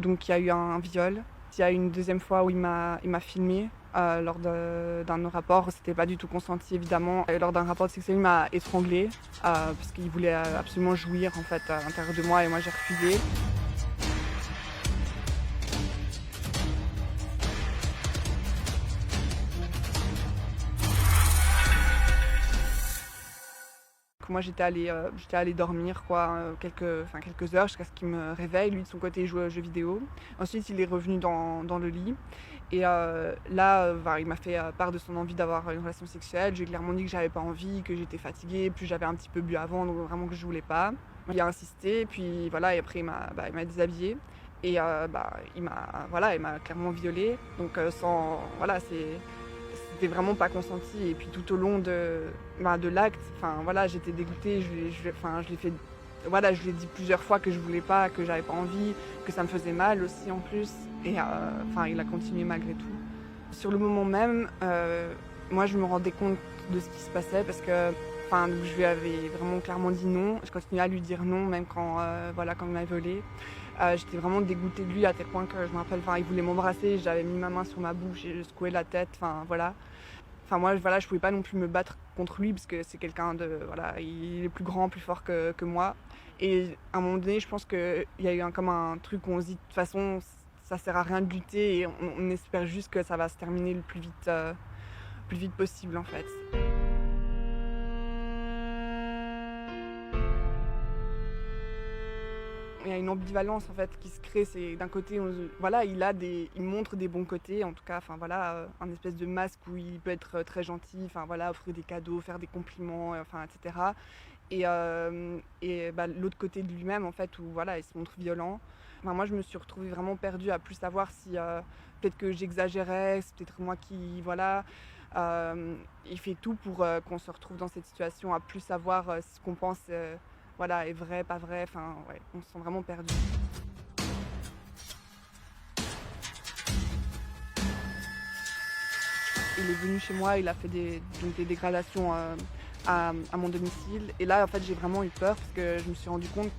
Donc il y a eu un viol. Il y a une deuxième fois où il m'a filmé lors d'un de nos rapports. C'était pas du tout consenti évidemment. Et lors d'un rapport sexuel, il m'a étranglée parce qu'il voulait absolument jouir en fait à l'intérieur de moi et moi j'ai refusé. Moi j'étais allée dormir quoi, quelques heures jusqu'à ce qu'il me réveille. Lui de son côté il jouait aux jeux vidéo. Ensuite il est revenu dans le lit et là il m'a fait part de son envie d'avoir une relation sexuelle. J'ai clairement dit que j'avais pas envie, que j'étais fatiguée, puis j'avais un petit peu bu avant donc vraiment que je voulais pas. Il a insisté puis voilà et après il m'a déshabillée et il m'a clairement violée donc sans voilà c'était vraiment pas consenti et puis tout au long de l'acte, enfin voilà, j'étais dégoûtée, je l'ai fait, voilà, je lui ai dit plusieurs fois que je voulais pas, que j'avais pas envie, que ça me faisait mal aussi en plus et il a continué malgré tout. Sur le moment même, moi je me rendais compte de ce qui se passait parce que je lui avais vraiment clairement dit non, je continuais à lui dire non même quand il m'a violée. J'étais vraiment dégoûtée de lui à tel point que je me rappelle, il voulait m'embrasser, j'avais mis ma main sur ma bouche et je secouais la tête, voilà. Moi, voilà, je pouvais pas non plus me battre contre lui parce que c'est quelqu'un de, voilà, il est plus grand, plus fort que moi. Et à un moment donné, je pense qu'il y a eu comme un truc où on se dit de toute façon, ça sert à rien de lutter et on espère juste que ça va se terminer le plus vite possible en fait. Il y a une ambivalence en fait qui se crée, c'est d'un côté voilà, il montre des bons côtés en tout cas, un espèce de masque où il peut être très gentil, offrir des cadeaux, faire des compliments, etc. L'autre côté de lui-même en fait où voilà, il se montre violent. Moi je me suis retrouvée vraiment perdue à plus savoir si peut-être que j'exagérais, c'est peut-être moi qui voilà. Il fait tout pour qu'on se retrouve dans cette situation, à plus savoir ce qu'on pense voilà, est vrai, pas vrai, on se sent vraiment perdu. Il est venu chez moi, il a fait des dégradations à mon domicile. Et là, en fait, j'ai vraiment eu peur parce que je me suis rendu compte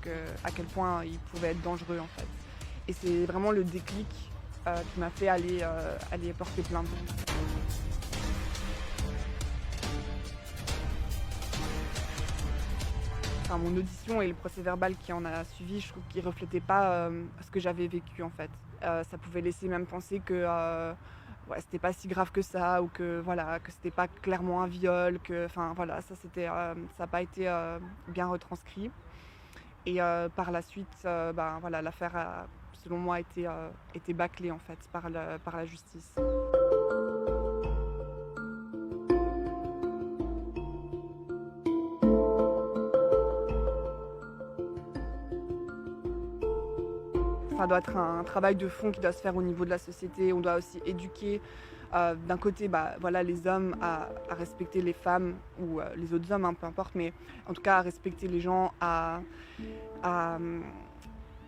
à quel point il pouvait être dangereux, en fait. Et c'est vraiment le déclic qui m'a fait aller porter plainte. Mon audition et le procès-verbal qui en a suivi, je trouve qu'il reflétait pas ce que j'avais vécu en fait. Ça pouvait laisser même penser que c'était pas si grave que ça ou que voilà, que c'était pas clairement un viol, ça n'a pas été bien retranscrit. Et par la suite, l'affaire a, selon moi, été bâclée en fait par la justice. Ça doit être un travail de fond qui doit se faire au niveau de la société. On doit aussi éduquer d'un côté les hommes à respecter les femmes ou les autres hommes, peu importe, mais en tout cas à respecter les gens,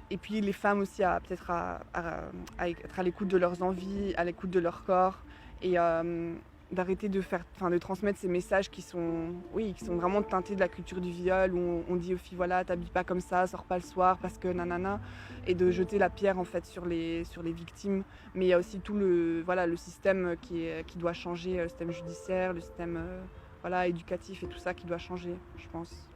et puis les femmes aussi à peut-être à être à l'écoute de leurs envies, à l'écoute de leur corps et d'arrêter de transmettre ces messages qui sont vraiment teintés de la culture du viol où on dit aux filles voilà, t'habilles pas comme ça, sors pas le soir parce que nanana, et de jeter la pierre en fait sur les victimes. Mais il y a aussi tout le système qui doit changer, le système judiciaire, le système éducatif et tout ça qui doit changer, je pense.